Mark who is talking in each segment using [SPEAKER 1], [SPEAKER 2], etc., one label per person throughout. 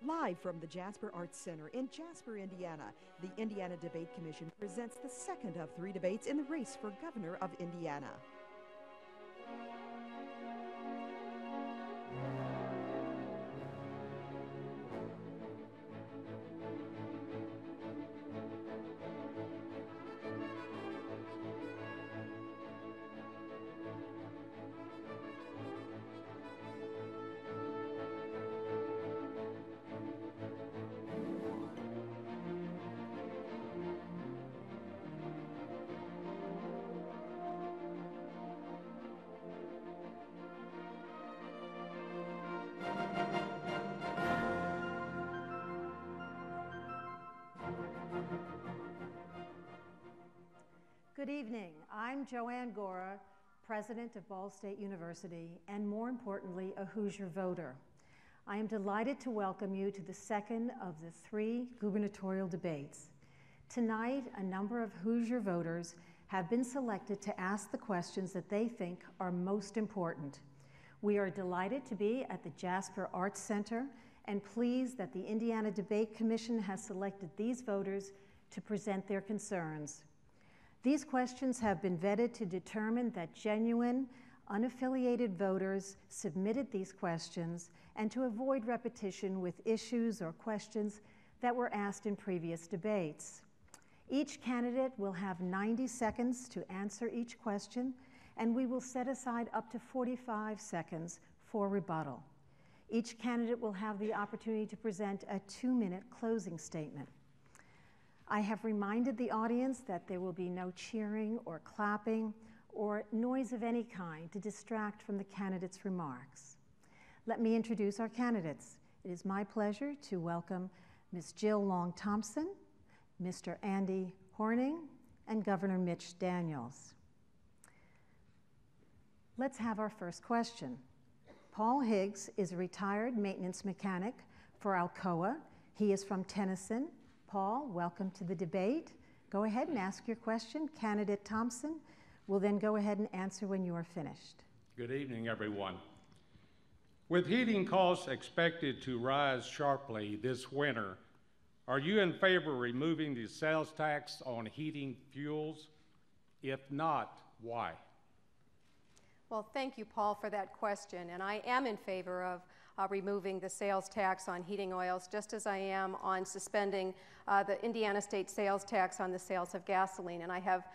[SPEAKER 1] Live from the Jasper Arts Center in Jasper, Indiana, the Indiana Debate Commission presents the second of 3 debates in the race for governor of Indiana.
[SPEAKER 2] Good evening. I'm Joanne Gora, president of Ball State University, and more importantly, a Hoosier voter. I am delighted to welcome you to the second of the 3 gubernatorial debates. Tonight, a number of Hoosier voters have been selected to ask the questions that they think are most important. We are delighted to be at the Jasper Arts Center and pleased that the Indiana Debate Commission has selected these voters to present their concerns. These questions have been vetted to determine that genuine, unaffiliated voters submitted these questions and to avoid repetition with issues or questions that were asked in previous debates. Each candidate will have 90 seconds to answer each question, and we will set aside up to 45 seconds for rebuttal. Each candidate will have the opportunity to present a 2-minute closing statement. I have reminded the audience that there will be no cheering or clapping or noise of any kind to distract from the candidates' remarks. Let me introduce our candidates. It is my pleasure to welcome Ms. Jill Long Thompson, Mr. Andy Horning, and Governor Mitch Daniels. Let's have our first question. Paul Higgs is a retired maintenance mechanic for Alcoa. He is from Tennyson. Paul, welcome to the debate. Go ahead and ask your question. Candidate Thompson will then go ahead and answer when you are finished.
[SPEAKER 3] Good evening, everyone. With heating costs expected to rise sharply this winter, are you in favor of removing the sales tax on heating fuels? If not, why?
[SPEAKER 4] Well, thank you, Paul, for that question. And I am in favor of removing the sales tax on heating oils, just as I am on suspending the Indiana state sales tax on the sales of gasoline. And I have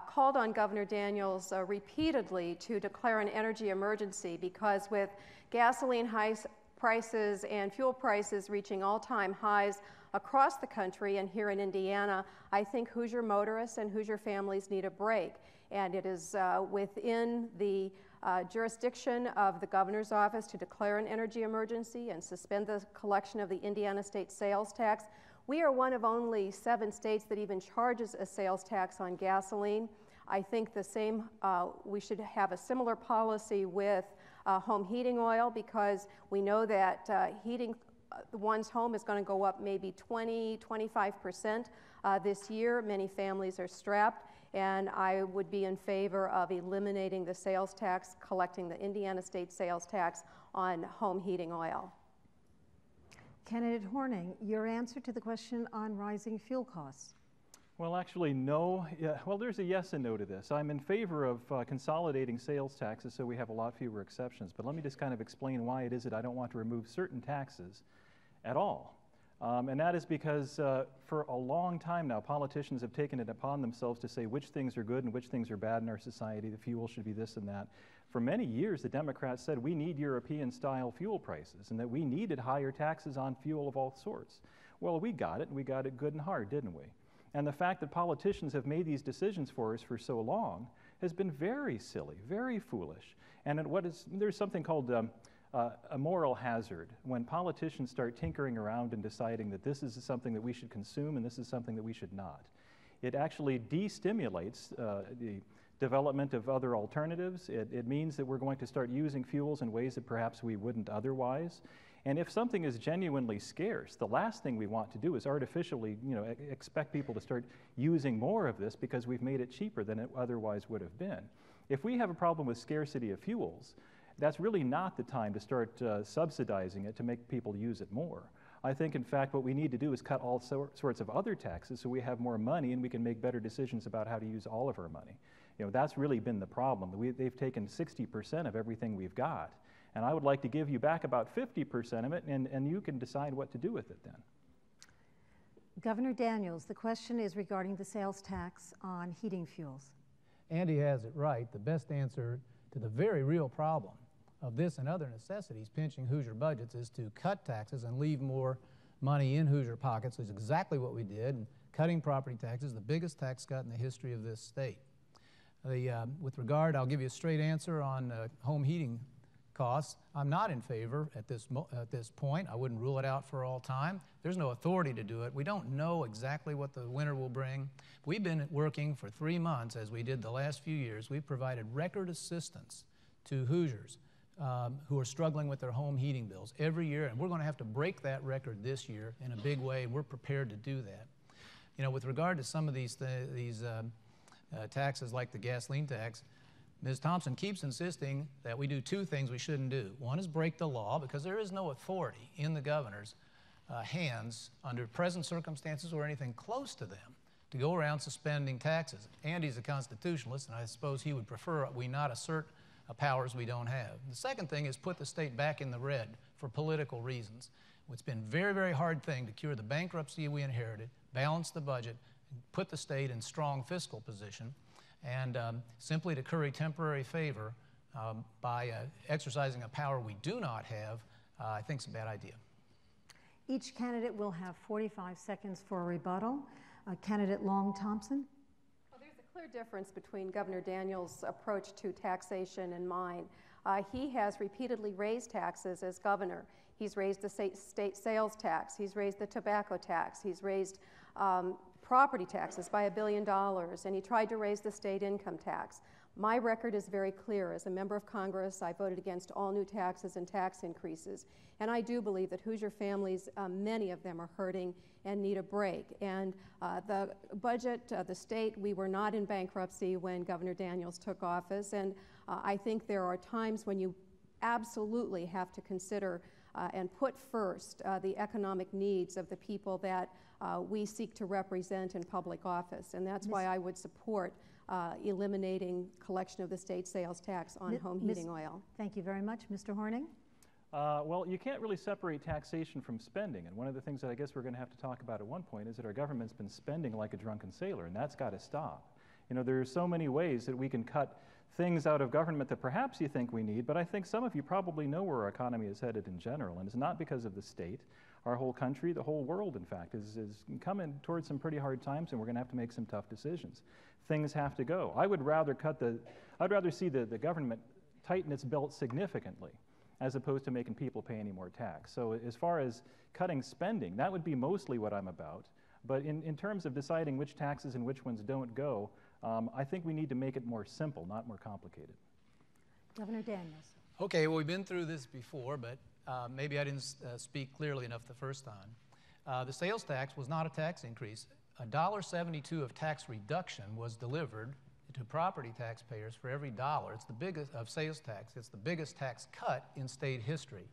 [SPEAKER 4] called on Governor Daniels repeatedly to declare an energy emergency because with gasoline prices and fuel prices reaching all-time highs across the country and here in Indiana, I think Hoosier motorists and Hoosier families need a break. And it is within the jurisdiction of the governor's office to declare an energy emergency and suspend the collection of the Indiana state sales tax. We are one of only 7 states that even charges a sales tax on gasoline. I think the same, we should have a similar policy with home heating oil because we know that heating one's home is going to go up maybe 20–25% this year. Many families are strapped, and I would be in favor of eliminating the sales tax, collecting the Indiana state sales tax on home heating oil.
[SPEAKER 2] Candidate Horning, your answer to the question on rising fuel costs.
[SPEAKER 5] Well, actually, no. Well, there's a yes and no to this. I'm in favor of consolidating sales taxes so we have a lot fewer exceptions. But let me just kind of explain why it is that I don't want to remove certain taxes at all. And that is because for a long time now, politicians have taken it upon themselves to say which things are good and which things are bad in our society. The fuel should be this and that. For many years, the Democrats said we need European-style fuel prices and that we needed higher taxes on fuel of all sorts. Well, we got it, and we got it good and hard, didn't we? And the fact that politicians have made these decisions for us for so long has been very silly, very foolish. And there's something called a moral hazard when politicians start tinkering around and deciding that this is something that we should consume and this is something that we should not. It actually destimulates the development of other alternatives. It means that we're going to start using fuels in ways that perhaps we wouldn't otherwise. And if something is genuinely scarce, the last thing we want to do is artificially, expect people to start using more of this because we've made it cheaper than it otherwise would have been. If we have a problem with scarcity of fuels, that's really not the time to start subsidizing it to make people use it more. I think, in fact, what we need to do is cut all sorts of other taxes so we have more money and we can make better decisions about how to use all of our money. You know, that's really been the problem. They've taken 60% of everything we've got, and I would like to give you back about 50% of it, and you can decide what to do with it then.
[SPEAKER 2] Governor Daniels, the question is regarding the sales tax on heating fuels.
[SPEAKER 6] Andy has it right. The best answer to the very real problem of this and other necessities pinching Hoosier budgets is to cut taxes and leave more money in Hoosier pockets, is exactly what we did. And cutting property taxes, the biggest tax cut in the history of this state. With regard, I'll give you a straight answer on home heating costs. I'm not in favor at this point. I wouldn't rule it out for all time. There's no authority to do it. We don't know exactly what the winter will bring. We've been working for 3 months, as we did the last few years. We've provided record assistance to Hoosiers who are struggling with their home heating bills every year, and we're going to have to break that record this year in a big way, and we're prepared to do that. You know, with regard to some of these taxes like the gasoline tax, Ms. Thompson keeps insisting that we do 2 things we shouldn't do. One is break the law, because there is no authority in the governor's hands under present circumstances or anything close to them to go around suspending taxes. Andy's a constitutionalist, and I suppose he would prefer we not assert powers we don't have. The second thing is put the state back in the red for political reasons. It's been a very, very hard thing to cure the bankruptcy we inherited, balance the budget, and put the state in strong fiscal position, and simply to curry temporary favor by exercising a power we do not have, I think is a bad idea.
[SPEAKER 2] Each candidate will have 45 seconds for a rebuttal. Candidate Long Thompson.
[SPEAKER 4] Well, there's a clear difference between Governor Daniels' approach to taxation and mine. He has repeatedly raised taxes as governor. He's raised the state sales tax. He's raised the tobacco tax. He's raised property taxes by $1 billion, and he tried to raise the state income tax. My record is very clear. As a member of Congress, I voted against all new taxes and tax increases. And I do believe that Hoosier families, many of them are hurting and need a break. And the budget, the state, we were not in bankruptcy when Governor Daniels took office. And I think there are times when you absolutely have to consider and put first the economic needs of the people that we seek to represent in public office. And that's why I would support eliminating collection of the state sales tax on home heating oil.
[SPEAKER 2] Thank you very much. Mr. Horning?
[SPEAKER 5] Well, you can't really separate taxation from spending, and one of the things that I guess we're going to have to talk about at one point is that our government's been spending like a drunken sailor, and that's got to stop. You know, there are so many ways that we can cut things out of government that perhaps you think we need, but I think some of you probably know where our economy is headed in general, and it's not because of the state. Our whole country, the whole world, in fact, is coming towards some pretty hard times, and we're going to have to make some tough decisions. Things have to go. I'd rather see the government tighten its belt significantly, as opposed to making people pay any more tax. So as far as cutting spending, that would be mostly what I'm about. But in terms of deciding which taxes and which ones don't go, I think we need to make it more simple, not more complicated.
[SPEAKER 2] Governor Daniels.
[SPEAKER 6] Okay, well, we've been through this before, but maybe I didn't speak clearly enough the first time. The sales tax was not a tax increase. $1.72 of tax reduction was delivered to property taxpayers for every dollar. It's the biggest of sales tax. It's the biggest tax cut in state history.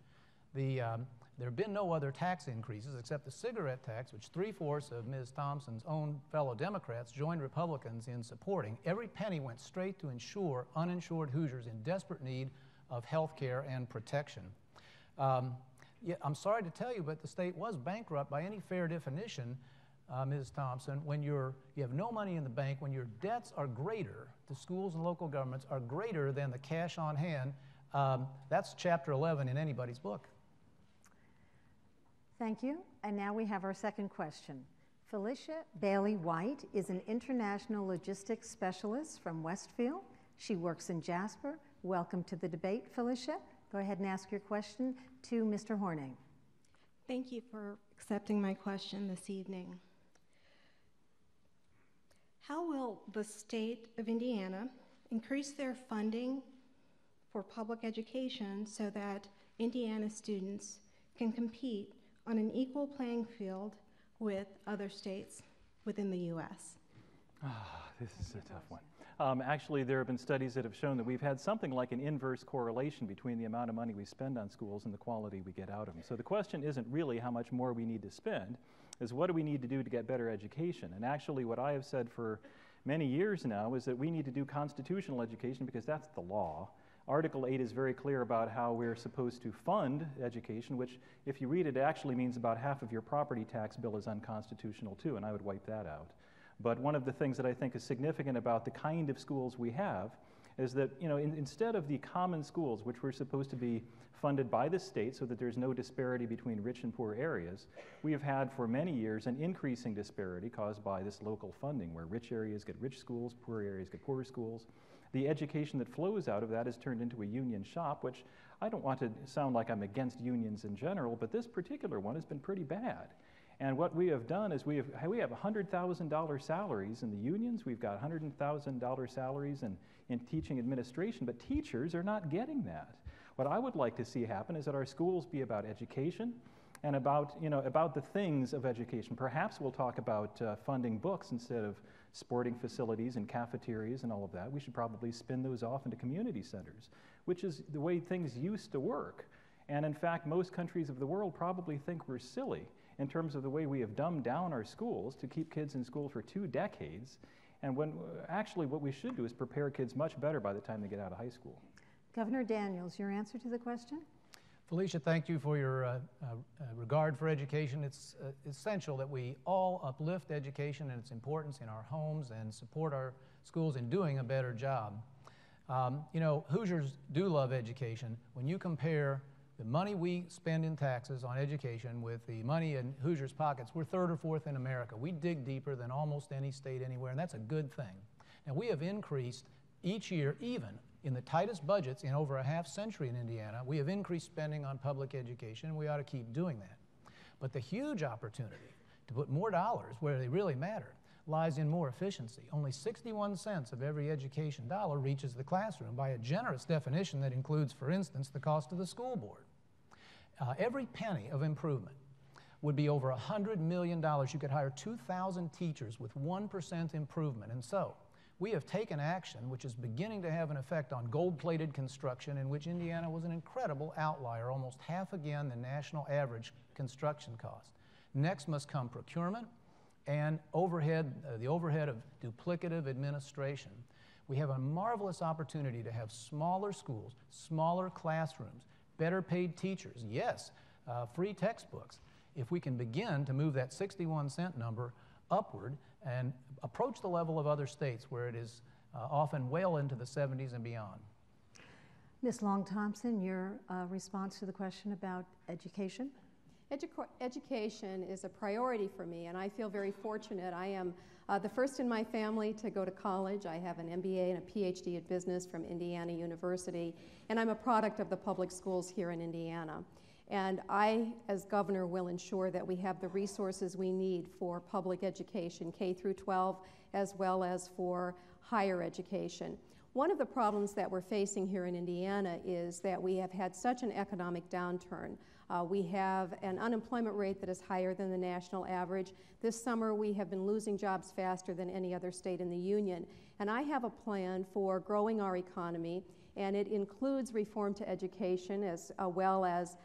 [SPEAKER 6] There have been no other tax increases except the cigarette tax, which 3/4 of Ms. Thompson's own fellow Democrats joined Republicans in supporting. Every penny went straight to ensure uninsured Hoosiers in desperate need of health care and protection. Yeah, I'm sorry to tell you, but the state was bankrupt by any fair definition, Ms. Thompson, when you have no money in the bank, when your debts are greater to schools and local governments are greater than the cash on hand. That's chapter 11 in anybody's book.
[SPEAKER 2] Thank you. And now we have our second question. Felicia Bailey White is an international logistics specialist from Westfield. She works in Jasper. Welcome to the debate, Felicia. Go ahead and ask your question to Mr. Horning.
[SPEAKER 7] Thank you for accepting my question this evening. How will the state of Indiana increase their funding for public education so that Indiana students can compete on an equal playing field with other states within the U.S.?
[SPEAKER 5] This is a tough one. Actually, there have been studies that have shown that we've had something like an inverse correlation between the amount of money we spend on schools and the quality we get out of them. So the question isn't really how much more we need to spend, is what do we need to do to get better education? And actually what I have said for many years now is that we need to do constitutional education because that's the law. Article 8 is very clear about how we're supposed to fund education, which if you read it, it actually means about half of your property tax bill is unconstitutional too, and I would wipe that out. But one of the things that I think is significant about the kind of schools we have is that, you know, instead of the common schools, which were supposed to be funded by the state so that there's no disparity between rich and poor areas, we have had for many years an increasing disparity caused by this local funding, where rich areas get rich schools, poor areas get poor schools. The education that flows out of that is turned into a union shop, which I don't want to sound like I'm against unions in general, but this particular one has been pretty bad. And what we have done is we have $100,000 salaries in the unions. We've got $100,000 salaries in teaching administration, but teachers are not getting that. What I would like to see happen is that our schools be about education and about, you know, about the things of education. Perhaps we'll talk about funding books instead of sporting facilities and cafeterias and all of that. We should probably spin those off into community centers, which is the way things used to work. And in fact, most countries of the world probably think we're silly in terms of the way we have dumbed down our schools to keep kids in school for 2 decades. And when actually what we should do is prepare kids much better by the time they get out of high school.
[SPEAKER 2] Governor Daniels, your answer to the question?
[SPEAKER 6] Felicia, thank you for your regard for education. It's essential that we all uplift education and its importance in our homes and support our schools in doing a better job. You know, Hoosiers do love education. When you compare the money we spend in taxes on education with the money in Hoosiers' pockets, we're 3rd or 4th in America. We dig deeper than almost any state anywhere, and that's a good thing. Now, we have increased each year, even in the tightest budgets in over a half-century in Indiana, we have increased spending on public education, and we ought to keep doing that. But the huge opportunity to put more dollars where they really matter lies in more efficiency. Only 61 cents of every education dollar reaches the classroom by a generous definition that includes, for instance, the cost of the school board. Every penny of improvement would be over $100 million. You could hire 2,000 teachers with 1% improvement. And so we have taken action which is beginning to have an effect on gold-plated construction, in which Indiana was an incredible outlier, almost half again the national average construction cost. Next must come procurement and overhead, the overhead of duplicative administration. We have a marvelous opportunity to have smaller schools, smaller classrooms, better paid teachers, yes, free textbooks. If we can begin to move that 61-cent number upward and approach the level of other states where it is often well into the 70s and beyond.
[SPEAKER 2] Ms. Long-Thompson, your response to the question about education?
[SPEAKER 4] Education is a priority for me, and I feel very fortunate. I am the first in my family to go to college. I have an MBA and a PhD in business from Indiana University, and I'm a product of the public schools here in Indiana. And I, as governor, will ensure that we have the resources we need for public education, K through 12, as well as for higher education. One of the problems that we're facing here in Indiana is that we have had such an economic downturn. We have an unemployment rate that is higher than the national average. This summer we have been losing jobs faster than any other state in the union. And I have a plan for growing our economy, and it includes reform to education as well as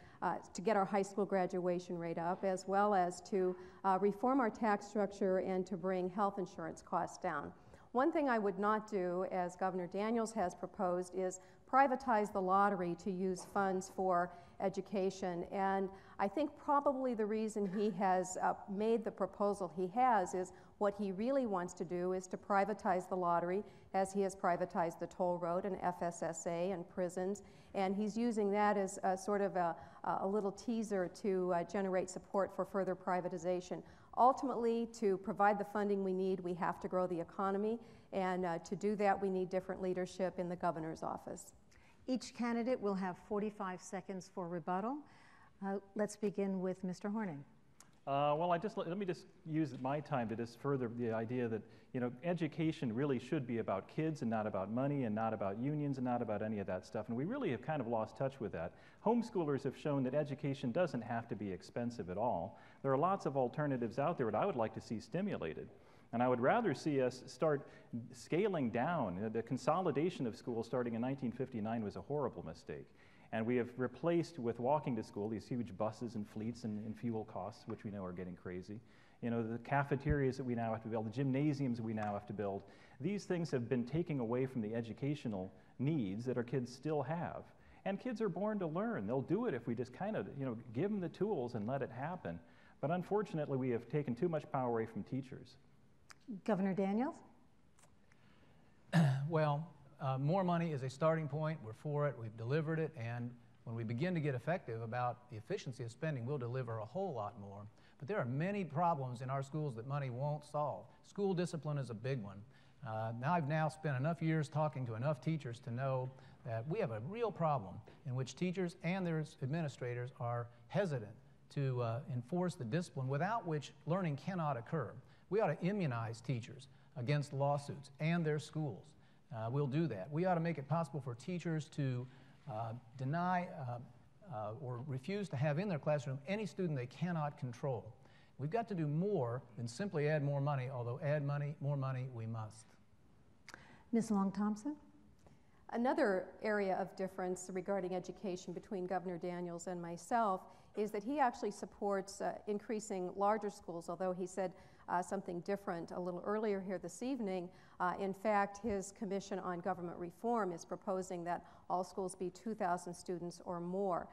[SPEAKER 4] to get our high school graduation rate up, as well as to reform our tax structure and to bring health insurance costs down. One thing I would not do, as Governor Daniels has proposed, is privatize the lottery to use funds for education. And I think probably the reason he has made the proposal he has is what he really wants to do is to privatize the lottery, as he has privatized the toll road and FSSA and prisons. And he's using that as sort of a little teaser to generate support for further privatization. Ultimately, to provide the funding we need, we have to grow the economy, and to do that, we need different leadership in the governor's office.
[SPEAKER 2] Each candidate will have 45 seconds for rebuttal. Let's begin with Mr. Horning.
[SPEAKER 5] Well, let me just use my time to just further the idea that, you know, education really should be about kids and not about money and not about unions and not about any of that stuff. And we really have kind of lost touch with that. Homeschoolers have shown that education doesn't have to be expensive at all. There are lots of alternatives out there that I would like to see stimulated. And I would rather see us start scaling down. The consolidation of schools starting in 1959 was a horrible mistake. And we have replaced with walking to school these huge buses and fleets and fuel costs, which we know are getting crazy. You know, the cafeterias that we now have to build, the gymnasiums we now have to build, these things have been taking away from the educational needs that our kids still have. And kids are born to learn. They'll do it if we just kind of, you know, give them the tools and let it happen. But unfortunately, we have taken too much power away from teachers.
[SPEAKER 2] Governor Daniels?
[SPEAKER 6] Well, more money is a starting point. We're for it. We've delivered it. And when we begin to get effective about the efficiency of spending, we'll deliver a whole lot more. But there are many problems in our schools that money won't solve. School discipline is a big one. I've now spent enough years talking to enough teachers to know that we have a real problem in which teachers and their administrators are hesitant to enforce the discipline without which learning cannot occur. We ought to immunize teachers against lawsuits and their schools. We'll do that. We ought to make it possible for teachers to deny or refuse to have in their classroom any student they cannot control. We've got to do more than simply add more money, although add more money we must.
[SPEAKER 2] Ms. Long-Thompson?
[SPEAKER 4] Another area of difference regarding education between Governor Daniels and myself is that he actually supports increasing larger schools, although he said something different a little earlier here this evening. In fact, his Commission on Government Reform is proposing that all schools be 2,000 students or more.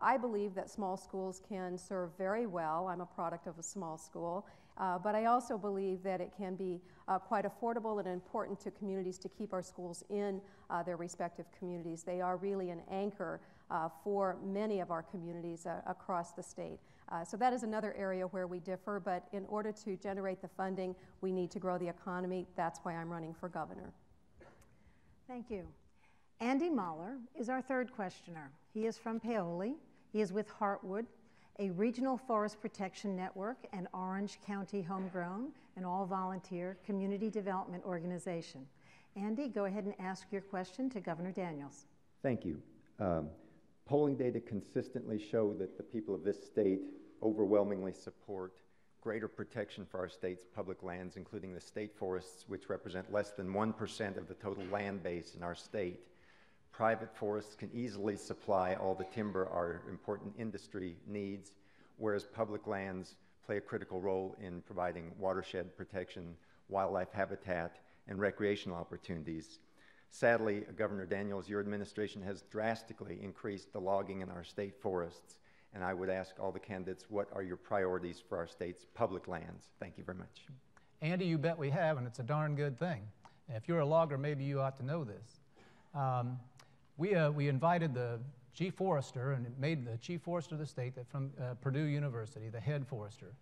[SPEAKER 4] I believe that small schools can serve very well. I'm a product of a small school. But I also believe that it can be quite affordable and important to communities to keep our schools in their respective communities. They are really an anchor for many of our communities across the state. So that is another area where we differ, but in order to generate the funding, we need to grow the economy. That's why I'm running for governor.
[SPEAKER 2] Thank you. Andy Mahler is our third questioner. He is from Paoli. He is with Heartwood, a regional forest protection network and Orange County homegrown and all-volunteer community development organization. Andy, go ahead and ask your question to Governor Daniels.
[SPEAKER 8] Thank you. Polling data consistently show that the people of this state overwhelmingly support greater protection for our state's public lands, including the state forests, which represent less than 1% of the total land base in our state. Private forests can easily supply all the timber our important industry needs, whereas public lands play a critical role in providing watershed protection, wildlife habitat, and recreational opportunities. Sadly, Governor Daniels, your administration has drastically increased the logging in our state forests, and I would ask all the candidates, what are your priorities for our state's public lands? Thank you very much.
[SPEAKER 6] Andy, you bet we have, and it's a darn good thing. If you're a logger, maybe you ought to know this. We invited the chief forester, and it made the chief forester of the state from Purdue University, the head forester.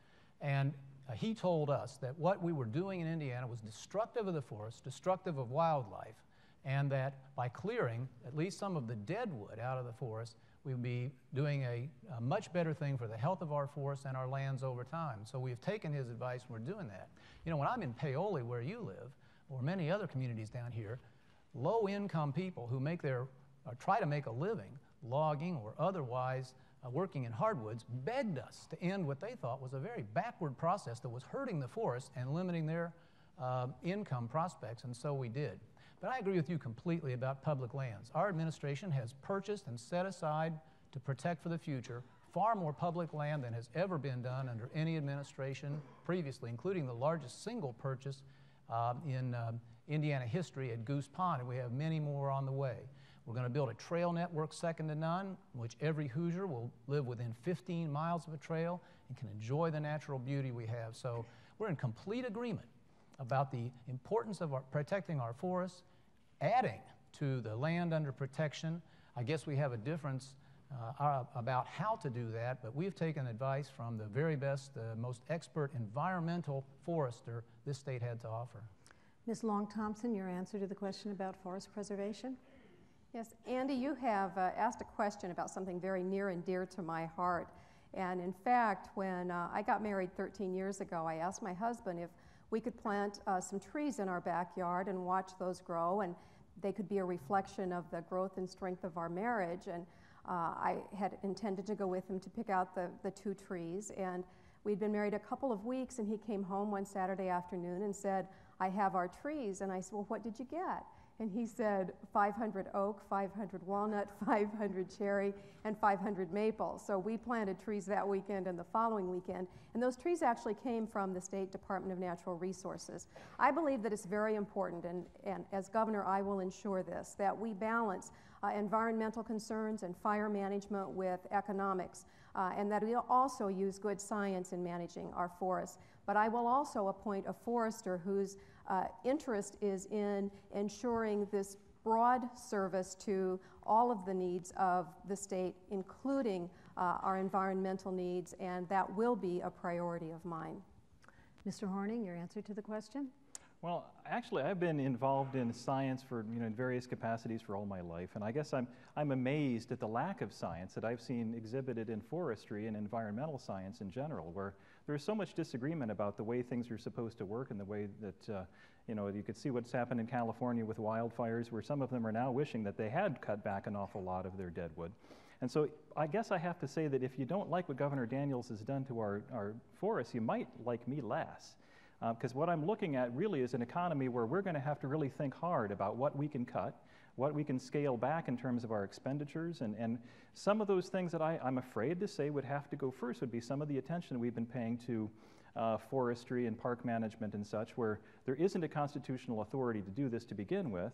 [SPEAKER 6] And he told us that what we were doing in Indiana was destructive of the forest, destructive of wildlife, and that by clearing at least some of the dead wood out of the forest, we would be doing a much better thing for the health of our forests and our lands over time. So we've taken his advice and we're doing that. You know, when I'm in Paoli, where you live, or many other communities down here, low-income people who try to make a living logging or otherwise working in hardwoods begged us to end what they thought was a very backward process that was hurting the forest and limiting their income prospects, and so we did. But I agree with you completely about public lands. Our administration has purchased and set aside to protect for the future far more public land than has ever been done under any administration previously, including the largest single purchase in Indiana history at Goose Pond, and we have many more on the way. We're going to build a trail network second to none, in which every Hoosier will live within 15 miles of a trail and can enjoy the natural beauty we have. So we're in complete agreement about the importance of protecting our forests, adding to the land under protection. I guess we have a difference about how to do that, but we've taken advice from the very best, most expert environmental forester this state had to offer.
[SPEAKER 2] Ms. Long-Thompson, your answer to the question about forest preservation?
[SPEAKER 4] Yes, Andy, you have asked a question about something very near and dear to my heart. And in fact, when I got married 13 years ago, I asked my husband if we could plant some trees in our backyard and watch those grow, and they could be a reflection of the growth and strength of our marriage. And I had intended to go with him to pick out the 2 trees. And We'd been married a couple of weeks, and he came home one Saturday afternoon and said, I have our trees. And I said, well, what did you get? And he said 500 oak, 500 walnut, 500 cherry, and 500 maple. So we planted trees that weekend and the following weekend. And those trees actually came from the State Department of Natural Resources. I believe that it's very important, and as governor, I will ensure this, that we balance environmental concerns and fire management with economics, and that we also use good science in managing our forests. But I will also appoint a forester whose interest is in ensuring this broad service to all of the needs of the state, including our environmental needs, and that will be a priority of mine.
[SPEAKER 2] Mr. Horning, your answer to the question?
[SPEAKER 5] Well, actually, I've been involved in science for, in various capacities for all my life, and I guess I'm amazed at the lack of science that I've seen exhibited in forestry and environmental science in general, where there's so much disagreement about the way things are supposed to work and the way that, you could see what's happened in California with wildfires, where some of them are now wishing that they had cut back an awful lot of their deadwood. And so I guess I have to say that if you don't like what Governor Daniels has done to our forests, you might like me less. Because what I'm looking at really is an economy where we're going to have to really think hard about what we can cut, what we can scale back in terms of our expenditures, and some of those things that I'm afraid to say would have to go first would be some of the attention we've been paying to forestry and park management and such, where there isn't a constitutional authority to do this to begin with.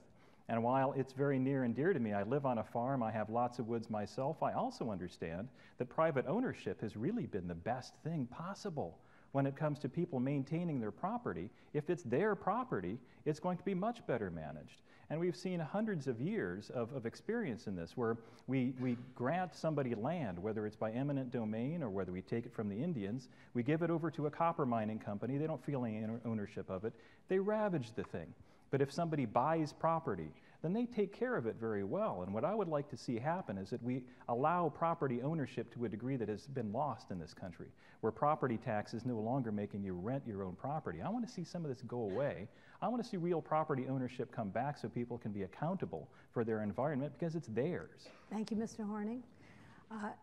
[SPEAKER 5] And while it's very near and dear to me, I live on a farm, I have lots of woods myself, I also understand that private ownership has really been the best thing possible when it comes to people maintaining their property. If it's their property, it's going to be much better managed. And we've seen hundreds of years of experience in this, where we grant somebody land, whether it's by eminent domain or whether we take it from the Indians, we give it over to a copper mining company, they don't feel any ownership of it, they ravage the thing. But if somebody buys property, then they take care of it very well. And what I would like to see happen is that we allow property ownership to a degree that has been lost in this country, where property tax is no longer making you rent your own property. I want to see some of this go away. I want to see real property ownership come back so people can be accountable for their environment because it's theirs.
[SPEAKER 2] Thank you, Mr. Horning.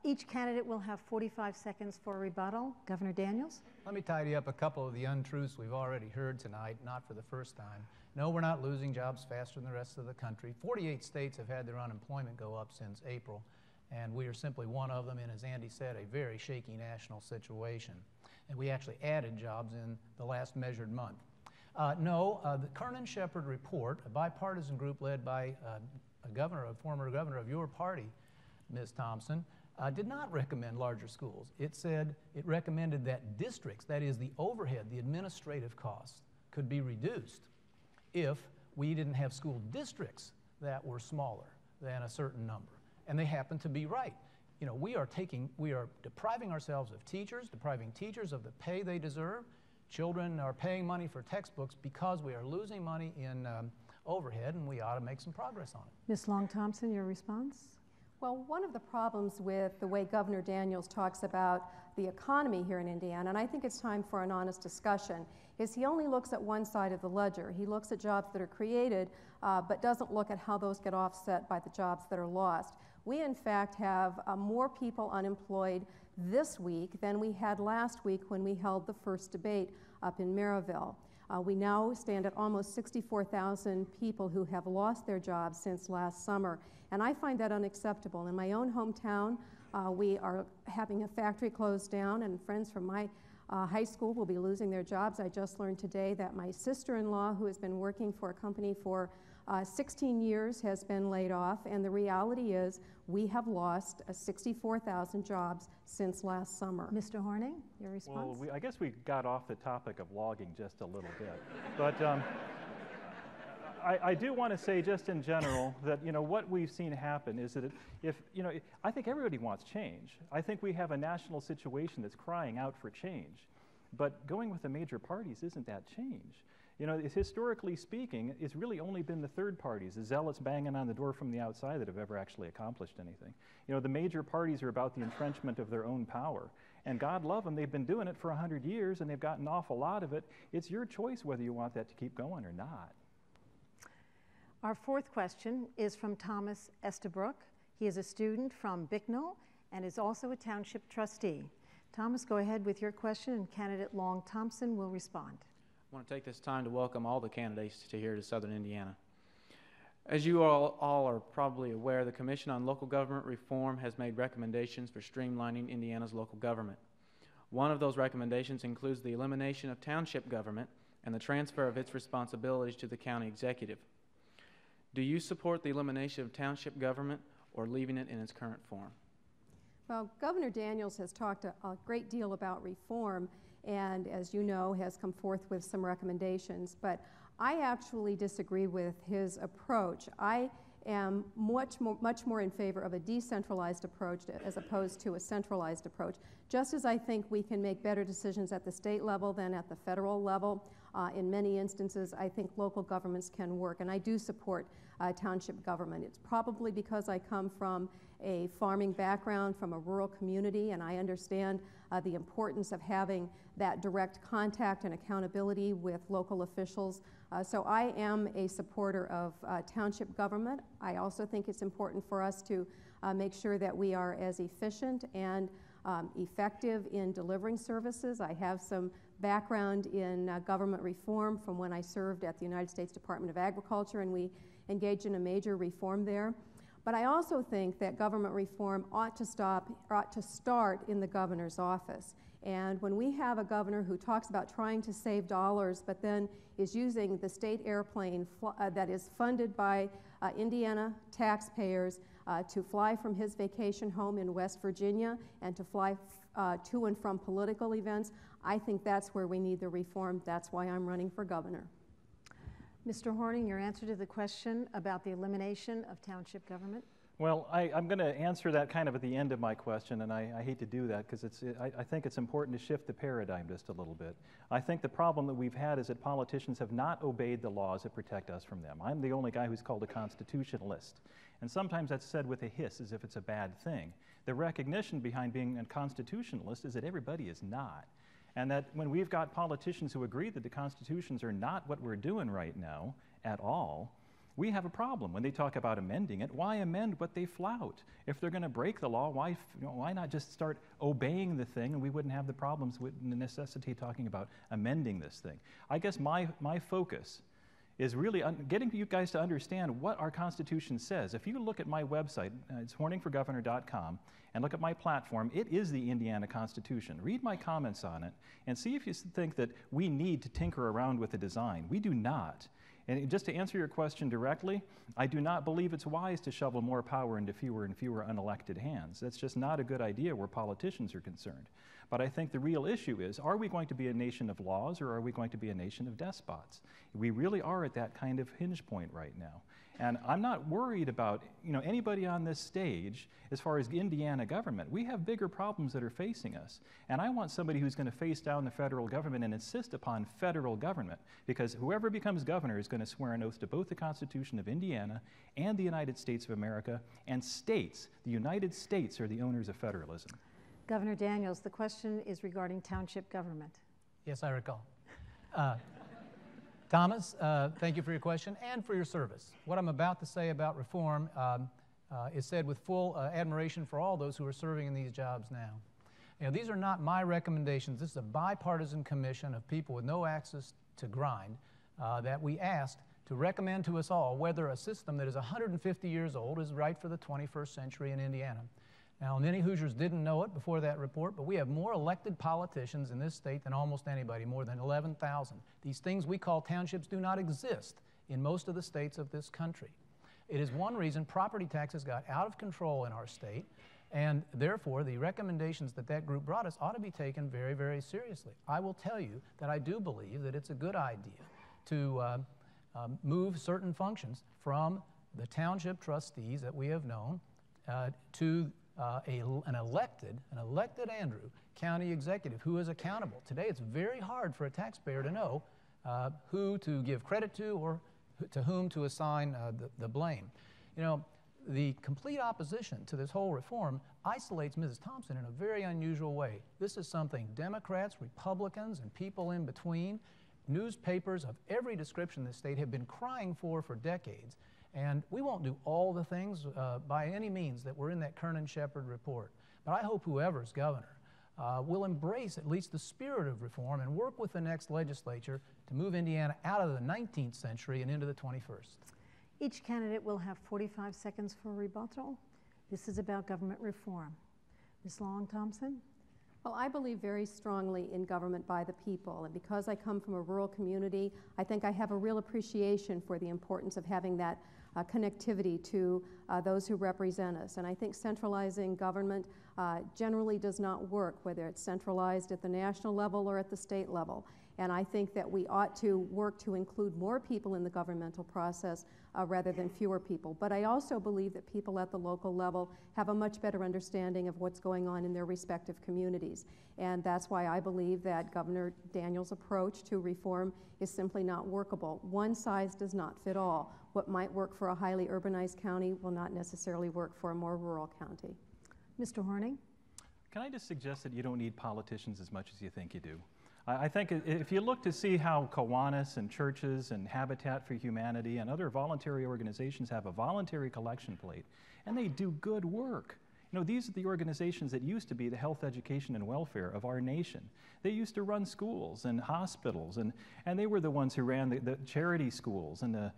[SPEAKER 2] Each candidate will have 45 seconds for a rebuttal. Governor Daniels?
[SPEAKER 6] Let me tidy up a couple of the untruths we've already heard tonight, not for the first time. No, we're not losing jobs faster than the rest of the country. 48 states have had their unemployment go up since April, and we are simply one of them in, as Andy said, a very shaky national situation. And we actually added jobs in the last measured month. The Kernan-Shepard report, a bipartisan group led by a former governor of your party, Ms. Thompson, did not recommend larger schools. It recommended that districts, that is the overhead, the administrative costs, could be reduced if we didn't have school districts that were smaller than a certain number. And they happen to be right. We are depriving ourselves of teachers, depriving teachers of the pay they deserve. Children are paying money for textbooks because we are losing money in overhead, and we ought to make some progress on it.
[SPEAKER 2] Ms. Long-Thompson, your response?
[SPEAKER 4] Well, one of the problems with the way Governor Daniels talks about the economy here in Indiana, and I think it's time for an honest discussion, is he only looks at one side of the ledger. He looks at jobs that are created, but doesn't look at how those get offset by the jobs that are lost. We, in fact, have more people unemployed this week than we had last week when we held the first debate up in Maryville. We now stand at almost 64,000 people who have lost their jobs since last summer, and I find that unacceptable. In my own hometown, we are having a factory closed down, and friends from my high school will be losing their jobs. I just learned today that my sister-in-law, who has been working for a company for 16 years, has been laid off, and the reality is we have lost 64,000 jobs since last summer.
[SPEAKER 2] Mr. Horning, your response?
[SPEAKER 5] Well, I guess we got off the topic of logging just a little bit. But I do want to say just in general that, what we've seen happen is that I think everybody wants change. I think we have a national situation that's crying out for change. But going with the major parties isn't that change. Historically speaking, it's really only been the third parties, the zealots banging on the door from the outside, that have ever actually accomplished anything. The major parties are about the entrenchment of their own power. And God love them, they've been doing it for 100 years, and they've gotten an awful lot of it. It's your choice whether you want that to keep going or not.
[SPEAKER 2] Our fourth question is from Thomas Estabrook. He is a student from Bicknell and is also a township trustee. Thomas, go ahead with your question, and candidate Long Thompson will respond.
[SPEAKER 9] I want to take this time to welcome all the candidates here to Southern Indiana. As you all are probably aware, the Commission on Local Government Reform has made recommendations for streamlining Indiana's local government. One of those recommendations includes the elimination of township government and the transfer of its responsibilities to the county executive. Do you support the elimination of township government or leaving it in its current form?
[SPEAKER 4] Well, Governor Daniels has talked a great deal about reform and, as you know, has come forth with some recommendations, but I actually disagree with his approach. I am much more in favor of a decentralized approach as opposed to a centralized approach, just as I think we can make better decisions at the state level than at the federal level. In many instances, I think local governments can work, and I do support township government. It's probably because I come from a farming background, from a rural community, and I understand the importance of having that direct contact and accountability with local officials. So I am a supporter of township government. I also think it's important for us to make sure that we are as efficient and effective in delivering services. I have some background in government reform from when I served at the United States Department of Agriculture, and we engaged in a major reform there. But I also think that government reform ought to start in the governor's office. And when we have a governor who talks about trying to save dollars, but then is using the state airplane that is funded by Indiana taxpayers to fly from his vacation home in West Virginia and to fly to and from political events, I think that's where we need the reform. That's why I'm running for governor.
[SPEAKER 2] Mr. Horning, your answer to the question about the elimination of township government?
[SPEAKER 5] Well, I'm going to answer that kind of at the end of my question, and I hate to do that because I think it's important to shift the paradigm just a little bit. I think the problem that we've had is that politicians have not obeyed the laws that protect us from them. I'm the only guy who's called a constitutionalist, and sometimes that's said with a hiss as if it's a bad thing. The recognition behind being a constitutionalist is that everybody is not. And that when we've got politicians who agree that the constitutions are not what we're doing right now at all, we have a problem. When they talk about amending it, why amend what they flout? If they're going to break the law, why not just start obeying the thing, and we wouldn't have the problems with the necessity of talking about amending this thing. I guess my focus is really getting you guys to understand what our Constitution says. If you look at my website, it's horningforgovernor.com, and look at my platform, it is the Indiana Constitution. Read my comments on it and see if you think that we need to tinker around with the design. We do not. And just to answer your question directly, I do not believe it's wise to shovel more power into fewer and fewer unelected hands. That's just not a good idea where politicians are concerned. But I think the real issue is, are we going to be a nation of laws or are we going to be a nation of despots? We really are at that kind of hinge point right now. And I'm not worried about anybody on this stage as far as Indiana government. We have bigger problems that are facing us. And I want somebody who's going to face down the federal government and insist upon federal government, because whoever becomes governor is going to swear an oath to both the Constitution of Indiana and the United States of America, and states, the United States, are the owners of federalism.
[SPEAKER 2] Governor Daniels, the question is regarding township government.
[SPEAKER 6] Yes, I recall. Thomas, thank you for your question and for your service. What I'm about to say about reform is said with full admiration for all those who are serving in these jobs now. These are not my recommendations. This is a bipartisan commission of people with no access to grind that we asked to recommend to us all whether a system that is 150 years old is right for the 21st century in Indiana. Now, many Hoosiers didn't know it before that report, but we have more elected politicians in this state than almost anybody, more than 11,000. These things we call townships do not exist in most of the states of this country. It is one reason property taxes got out of control in our state, and therefore the recommendations that that group brought us ought to be taken very, very seriously. I will tell you that I do believe that it's a good idea to move certain functions from the township trustees that we have known to an elected Andrew county executive who is accountable. Today it's very hard for a taxpayer to know who to give credit to or to whom to assign the blame. The complete opposition to this whole reform isolates Mrs. Thompson in a very unusual way. This is something Democrats, Republicans, and people in between, newspapers of every description in the state have been crying for decades. And we won't do all the things by any means that were in that Kernan-Shepard report. But I hope whoever's governor will embrace at least the spirit of reform and work with the next legislature to move Indiana out of the 19th century and into the 21st.
[SPEAKER 2] Each candidate will have 45 seconds for rebuttal. This is about government reform. Ms. Long-Thompson?
[SPEAKER 4] Well, I believe very strongly in government by the people, and because I come from a rural community, I think I have a real appreciation for the importance of having that connectivity to those who represent us. And I think centralizing government generally does not work, whether it's centralized at the national level or at the state level. And I think that we ought to work to include more people in the governmental process rather than fewer people. But I also believe that people at the local level have a much better understanding of what's going on in their respective communities. And that's why I believe that Governor Daniels' approach to reform is simply not workable. One size does not fit all. What might work for a highly urbanized county will not necessarily work for a more rural county.
[SPEAKER 2] Mr. Horning?
[SPEAKER 5] Can I just suggest that you don't need politicians as much as you think you do? I think if you look to see how Kiwanis and churches and Habitat for Humanity and other voluntary organizations have a voluntary collection plate, and they do good work. You know, these are the organizations that used to be the health, education, and welfare of our nation. They used to run schools and hospitals, and they were the ones who ran the charity schools. And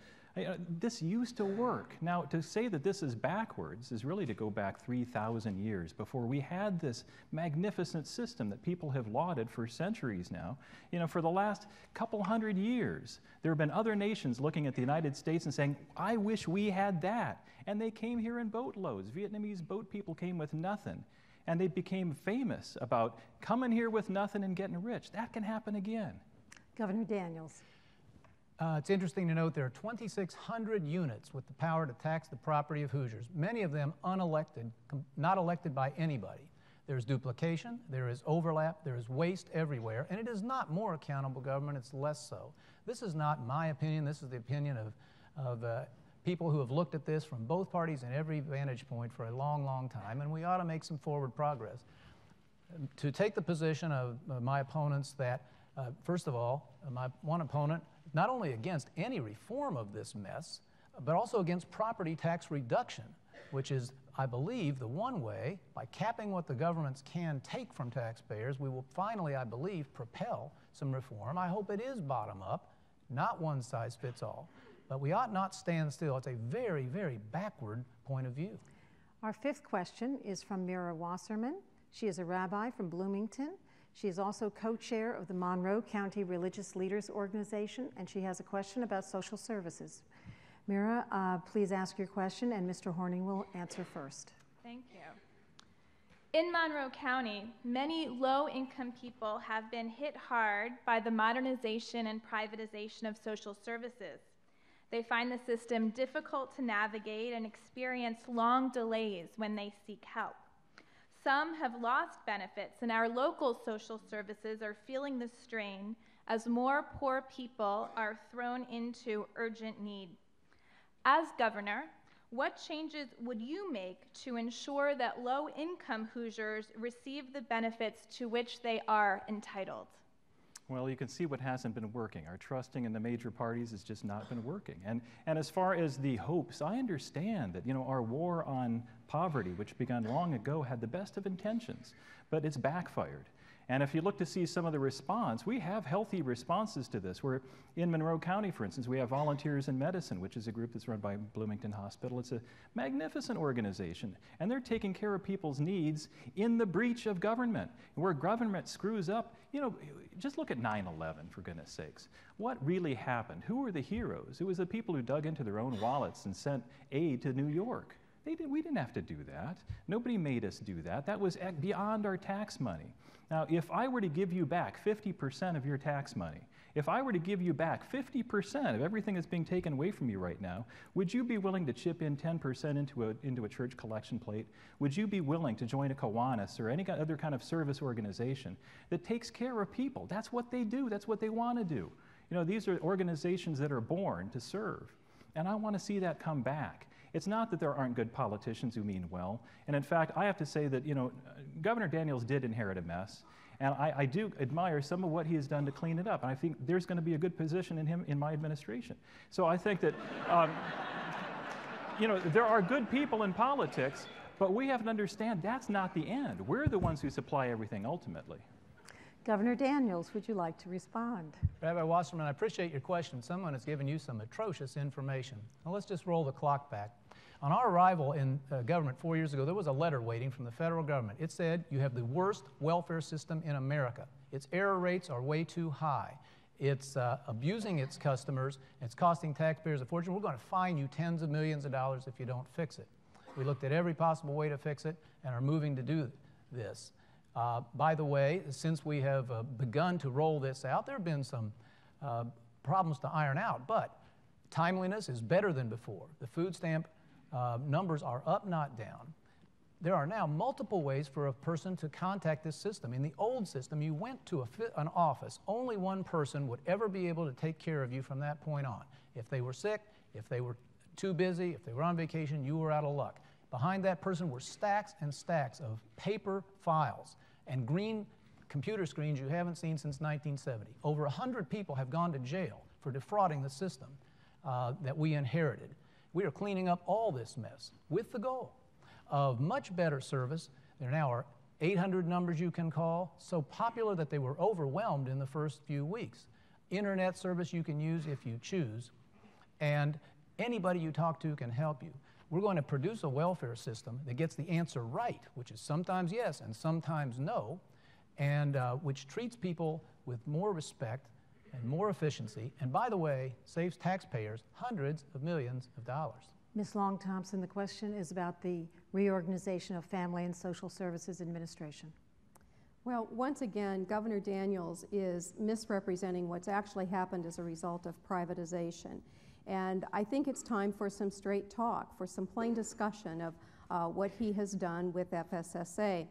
[SPEAKER 5] this used to work. Now, to say that this is backwards is really to go back 3,000 years before we had this magnificent system that people have lauded for centuries now. You know, for the last couple hundred years, there have been other nations looking at the United States and saying, I wish we had that. And they came here in boatloads. Vietnamese boat people came with nothing. And they became famous about coming here with nothing and getting rich. That can happen again.
[SPEAKER 2] Governor Daniels.
[SPEAKER 6] It's interesting to note there are 2,600 units with the power to tax the property of Hoosiers, many of them unelected, not elected by anybody. There's duplication, there is overlap, there is waste everywhere, and it is not more accountable government, it's less so. This is not my opinion, this is the opinion of people who have looked at this from both parties and every vantage point for a long, long time, and we ought to make some forward progress. To take the position of my opponents that, first of all, my one opponent, not only against any reform of this mess, but also against property tax reduction, which is, I believe, the one way, by capping what the governments can take from taxpayers, we will finally, I believe, propel some reform. I hope it is bottom up, not one size fits all. But we ought not stand still. It's a very, very backward point of view.
[SPEAKER 2] Our fifth question is from Mira Wasserman. She is a rabbi from Bloomington. She is also co-chair of the Monroe County Religious Leaders Organization, and she has a question about social services. Mira, please ask your question, and Mr. Horning will answer first.
[SPEAKER 10] Thank you. In Monroe County, many low-income people have been hit hard by the modernization and privatization of social services. They find the system difficult to navigate and experience long delays when they seek help. Some have lost benefits, and our local social services are feeling the strain as more poor people are thrown into urgent need. As governor, what changes would you make to ensure that low-income Hoosiers receive the benefits to which they are entitled?
[SPEAKER 5] Well, you can see what hasn't been working. Our trusting in the major parties has just not been working. And as far as the hopes, I understand that, you know, our war on poverty, which began long ago, had the best of intentions, but it's backfired. And if you look to see some of the response, we have healthy responses to this. We're in Monroe County, for instance, we have Volunteers in Medicine, which is a group that's run by Bloomington Hospital. It's a magnificent organization, and they're taking care of people's needs in the breach of government. Where government screws up, you know, just look at 9/11, for goodness sakes. What really happened? Who were the heroes? It was the people who dug into their own wallets and sent aid to New York. We didn't have to do that. Nobody made us do that. That was beyond our tax money. Now, if I were to give you back 50% of your tax money, if I were to give you back 50% of everything that's being taken away from you right now, would you be willing to chip in 10% into a church collection plate? Would you be willing to join a Kiwanis or any other kind of service organization that takes care of people? That's what they do. That's what they want to do. You know, these are organizations that are born to serve, and I want to see that come back. It's not that there aren't good politicians who mean well. And in fact, I have to say that, you know, Governor Daniels did inherit a mess. And I do admire some of what he has done to clean it up. And I think there's going to be a good position in him in my administration. So I think that, you know, there are good people in politics, But we have to understand that's not the end. We're the ones who supply everything ultimately.
[SPEAKER 2] Governor Daniels, would you like to respond?
[SPEAKER 6] Rabbi Wasserman, I appreciate your question. Someone has given you some atrocious information. Now let's just roll the clock back. On our arrival in government 4 years ago, there was a letter waiting from the federal government. It said, you have the worst welfare system in America. Its error rates are way too high. It's abusing its customers. It's costing taxpayers a fortune. We're going to fine you tens of millions of dollars if you don't fix it. We looked at every possible way to fix it and are moving to do this. By the way, since we have begun to roll this out, there have been some problems to iron out, but timeliness is better than before. The food stamp numbers are up, not down. There are now multiple ways for a person to contact this system. In the old system, you went to an office. Only one person would ever be able to take care of you from that point on. If they were sick, if they were too busy, if they were on vacation, you were out of luck. Behind that person were stacks and stacks of paper files and green computer screens you haven't seen since 1970. Over 100 people have gone to jail for defrauding the system that we inherited. We are cleaning up all this mess with the goal of much better service. There now are 800 numbers you can call, so popular that they were overwhelmed in the first few weeks. Internet service you can use if you choose, and anybody you talk to can help you. We're going to produce a welfare system that gets the answer right, which is sometimes yes and sometimes no, and which treats people with more respect and more efficiency, and by the way, saves taxpayers hundreds of millions of dollars.
[SPEAKER 2] Ms. Long Thompson, the question is about the reorganization of Family and Social Services Administration.
[SPEAKER 4] Well, once again, Governor Daniels is misrepresenting what's actually happened as a result of privatization. And I think it's time for some straight talk, for some plain discussion of what he has done with FSSA.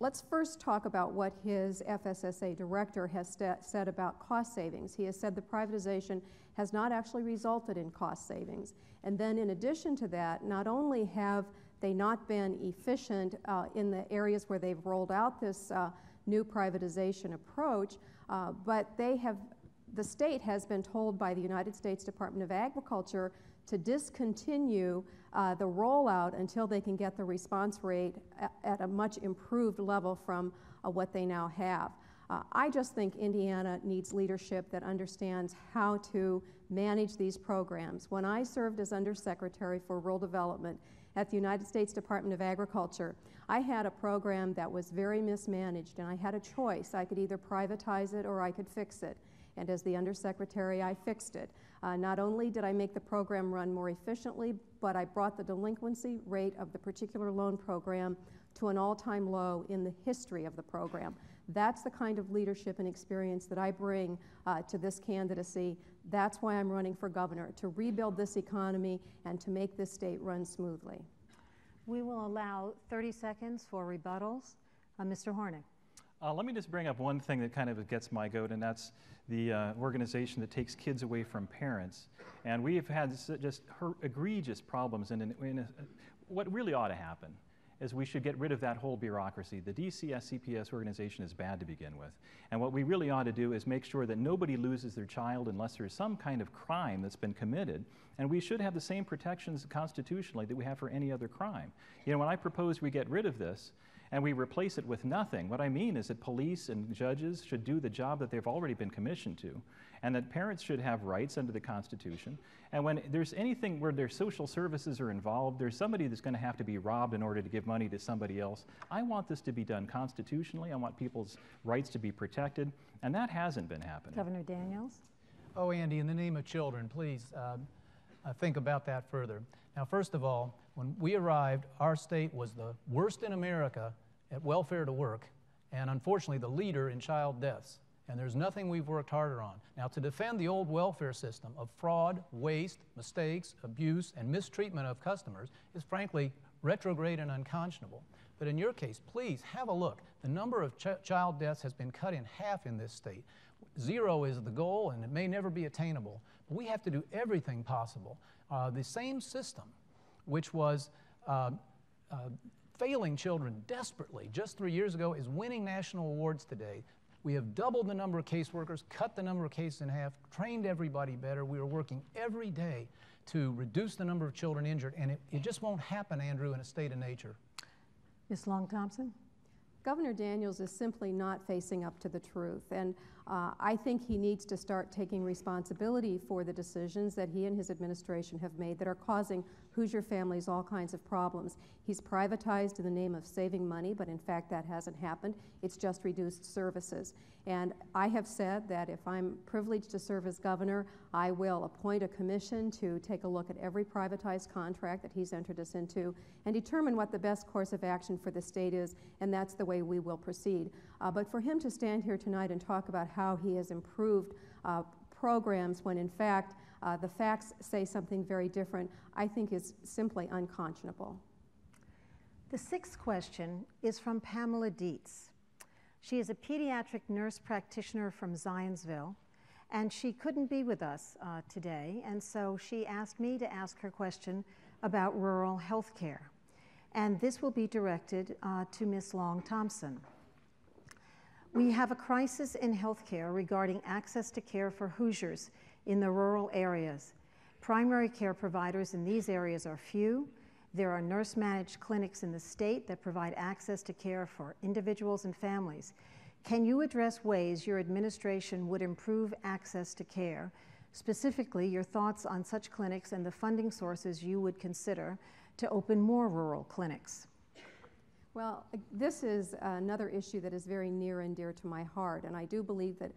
[SPEAKER 4] Let's first talk about what his FSSA director has said about cost savings. He has said the privatization has not actually resulted in cost savings. And then in addition to that, not only have they not been efficient in the areas where they've rolled out this new privatization approach, but the state has been told by the United States Department of Agriculture to discontinue the rollout until they can get the response rate at a much improved level from what they now have. I just think Indiana needs leadership that understands how to manage these programs. When I served as Undersecretary for Rural Development at the United States Department of Agriculture, I had a program that was very mismanaged, and I had a choice. I could either privatize it or I could fix it. And as the Undersecretary, I fixed it. Not only did I make the program run more efficiently, but I brought the delinquency rate of the particular loan program to an all-time low in the history of the program. That's the kind of leadership and experience that I bring to this candidacy. That's why I'm running for governor, to rebuild this economy and to make this state run smoothly.
[SPEAKER 2] We will allow 30 seconds for rebuttals. Mr. Hornick.
[SPEAKER 5] Let me just bring up one thing that kind of gets my goat, and that's the organization that takes kids away from parents. And we have had just egregious problems, and what really ought to happen is we should get rid of that whole bureaucracy. The DCS-CPS organization is bad to begin with. And what we really ought to do is make sure that nobody loses their child unless there's some kind of crime that's been committed. And we should have the same protections constitutionally that we have for any other crime. You know, when I propose we get rid of this, and we replace it with nothing, what I mean is that police and judges should do the job that they've already been commissioned to, and that parents should have rights under the Constitution. And when there's anything where their social services are involved, there's somebody that's going to have to be robbed in order to give money to somebody else. I want this to be done constitutionally. I want people's rights to be protected, and that hasn't been happening.
[SPEAKER 2] Governor Daniels.
[SPEAKER 6] Oh, Andy, in the name of children, please think about that further. Now, first of all, when we arrived, our state was the worst in America at welfare to work, and unfortunately the leader in child deaths. And there's nothing we've worked harder on. Now, to defend the old welfare system of fraud, waste, mistakes, abuse, and mistreatment of customers is frankly retrograde and unconscionable. But in your case, please have a look. The number of child deaths has been cut in half in this state. 0 is the goal, and it may never be attainable. But we have to do everything possible. The same system, which was failing children desperately just 3 years ago, is winning national awards today. We have doubled the number of caseworkers, cut the number of cases in half, trained everybody better. We are working every day to reduce the number of children injured, and it just won't happen, Andrew, in a state of nature.
[SPEAKER 2] Ms. Long-Thompson?
[SPEAKER 4] Governor Daniels is simply not facing up to the truth, and I think he needs to start taking responsibility for the decisions that he and his administration have made that are causing Hoosier families all kinds of problems. He's privatized in the name of saving money, but in fact that hasn't happened. It's just reduced services. And I have said that if I'm privileged to serve as governor, I will appoint a commission to take a look at every privatized contract that he's entered us into and determine what the best course of action for the state is, and that's the way we will proceed. But for him to stand here tonight and talk about how he has improved programs when in fact the facts say something very different, I think is simply unconscionable.
[SPEAKER 2] The sixth question is from Pamela Dietz. She is a pediatric nurse practitioner from Zionsville, and she couldn't be with us today, and so she asked me to ask her question about rural health care. And this will be directed to Ms. Long-Thompson. We have a crisis in health care regarding access to care for Hoosiers in the rural areas. Primary care providers in these areas are few. There are nurse-managed clinics in the state that provide access to care for individuals and families. Can you address ways your administration would improve access to care? Specifically, your thoughts on such clinics and the funding sources you would consider to open more rural clinics.
[SPEAKER 4] Well, this is another issue that is very near and dear to my heart, and I do believe that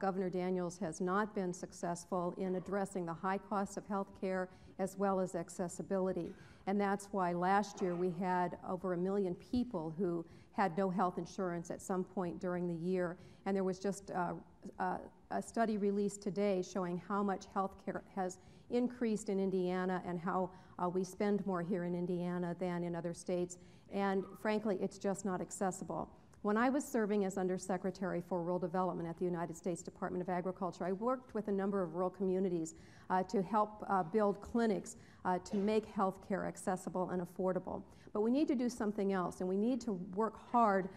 [SPEAKER 4] Governor Daniels has not been successful in addressing the high costs of health care as well as accessibility. And that's why last year we had over 1 million people who had no health insurance at some point during the year. And there was just a study released today showing how much health care has increased in Indiana and how we spend more here in Indiana than in other states. And frankly, it's just not accessible. When I was serving as Undersecretary for Rural Development at the United States Department of Agriculture, I worked with a number of rural communities to help build clinics to make health care accessible and affordable. But we need to do something else, and we need to work hard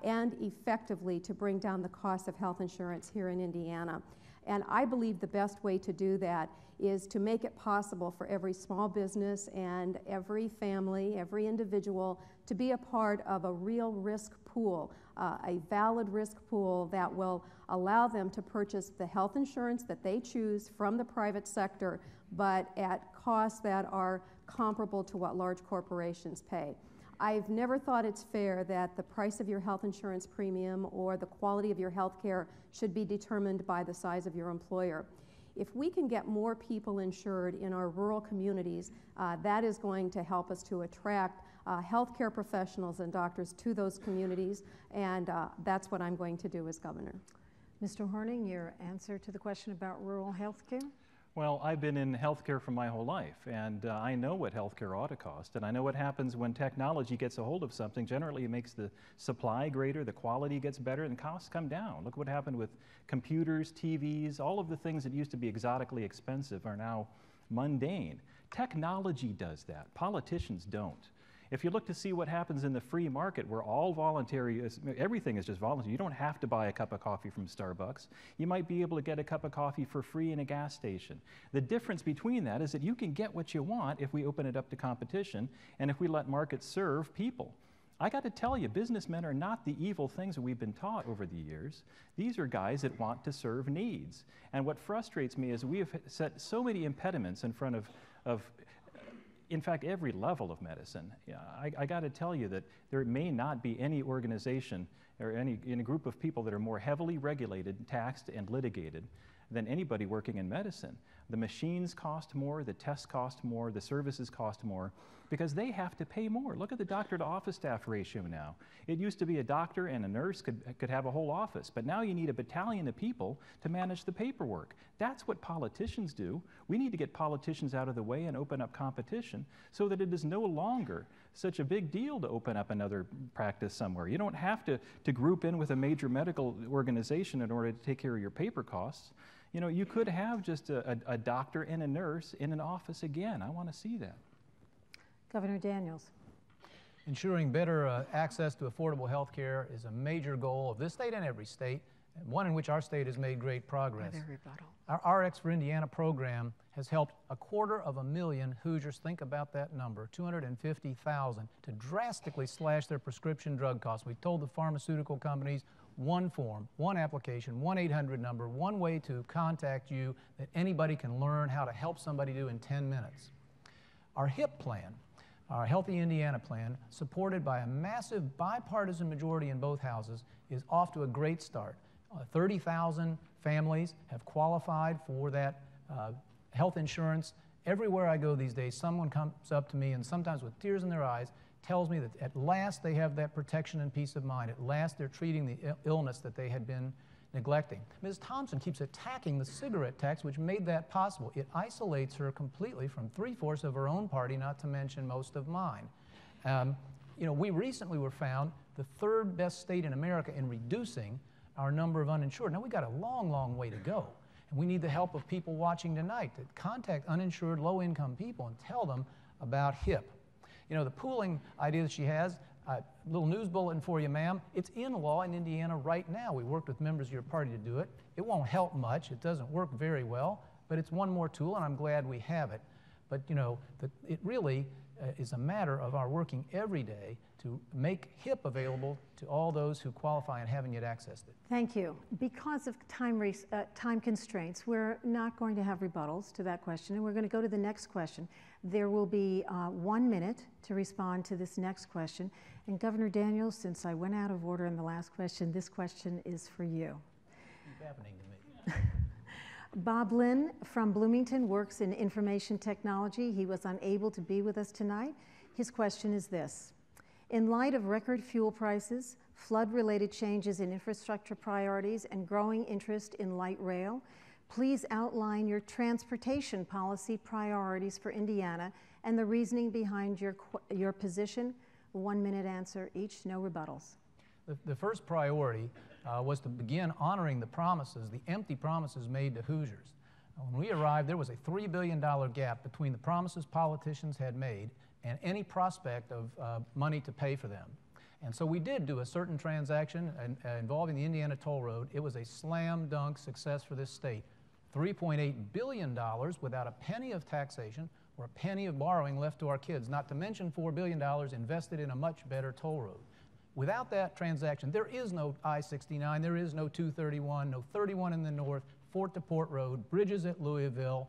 [SPEAKER 4] and effectively to bring down the cost of health insurance here in Indiana. And I believe the best way to do that is to make it possible for every small business and every family, every individual to be a part of a real risk pool, a valid risk pool that will allow them to purchase the health insurance that they choose from the private sector, but at costs that are comparable to what large corporations pay. I've never thought it's fair that the price of your health insurance premium or the quality of your health care should be determined by the size of your employer. If we can get more people insured in our rural communities, that is going to help us to attract healthcare professionals and doctors to those communities, and that's what I'm going to do as governor.
[SPEAKER 2] Mr. Horning, your answer to the question about rural health care?
[SPEAKER 5] Well, I've been in healthcare for my whole life, and I know what healthcare ought to cost, and I know what happens when technology gets a hold of something. Generally, it makes the supply greater, the quality gets better, and costs come down. Look what happened with computers, TVs, all of the things that used to be exotically expensive are now mundane. Technology does that. Politicians don't. If you look to see what happens in the free market, where all voluntary, everything is just voluntary. You don't have to buy a cup of coffee from Starbucks. You might be able to get a cup of coffee for free in a gas station. The difference between that is that you can get what you want if we open it up to competition and if we let markets serve people. I got to tell you, businessmen are not the evil things that we've been taught over the years. These are guys that want to serve needs. And what frustrates me is we have set so many impediments in front of in fact, every level of medicine. Yeah, I got to tell you that there may not be any organization or any group of people that are more heavily regulated, taxed, and litigated than anybody working in medicine. The machines cost more, the tests cost more, the services cost more, because they have to pay more. Look at the doctor-to-office staff ratio now. It used to be a doctor and a nurse could have a whole office, but now you need a battalion of people to manage the paperwork. That's what politicians do. We need to get politicians out of the way and open up competition so that it is no longer such a big deal to open up another practice somewhere. You don't have to group in with a major medical organization in order to take care of your paper costs. You know, you could have just a doctor and a nurse in an office again. I want to see that.
[SPEAKER 2] Governor Daniels.
[SPEAKER 6] Ensuring better access to affordable health care is a major goal of this state and every state. and one in which our state has made great progress. Our RX for Indiana program has helped 250,000 Hoosiers, think about that number, 250,000, to drastically slash their prescription drug costs. We've told the pharmaceutical companies one form, one application, 1-800 number, one way to contact you that anybody can learn how to help somebody do in 10 minutes. Our HIP plan, our Healthy Indiana plan, supported by a massive bipartisan majority in both houses, is off to a great start. 30,000 families have qualified for that health insurance. Everywhere I go these days, someone comes up to me and sometimes with tears in their eyes tells me that at last they have that protection and peace of mind. At last they're treating the illness that they had been neglecting. Ms. Thompson keeps attacking the cigarette tax, which made that possible. It isolates her completely from 3/4 of her own party, not to mention most of mine. You know, we recently were found the 3rd best state in America in reducing our number of uninsured. Now, we've got a long, long way to go. And we need the help of people watching tonight to contact uninsured, low-income people and tell them about HIP. You know, the pooling idea that she has, a little news bulletin for you, ma'am. It's in law in Indiana right now. We worked with members of your party to do it. It won't help much. It doesn't work very well, but it's one more tool, and I'm glad we have it. But, you know, it really is a matter of our working every day to make HIP available to all those who qualify and haven't yet accessed it.
[SPEAKER 2] Thank you. Because of time constraints, we're not going to have rebuttals to that question, and we're going to go to the next question. There will be 1 minute to respond to this next question. And Governor Daniels, since I went out of order in the last question, this question is for you.
[SPEAKER 6] It's happening to me.
[SPEAKER 2] Bob Lynn from Bloomington works in information technology. He was unable to be with us tonight. His question is this: in light of record fuel prices, flood-related changes in infrastructure priorities, and growing interest in light rail, please outline your transportation policy priorities for Indiana and the reasoning behind your position. 1 minute answer each, no rebuttals.
[SPEAKER 6] The first priority was to begin honoring the promises, the empty promises made to Hoosiers. When we arrived, there was a $3 billion gap between the promises politicians had made and any prospect of money to pay for them. And so we did do a certain transaction involving the Indiana Toll Road. It was a slam dunk success for this state. $3.8 billion without a penny of taxation or a penny of borrowing left to our kids, not to mention $4 billion invested in a much better toll road. Without that transaction, there is no I-69, there is no 231, no 31 in the north, Fort to Port Road, bridges at Louisville,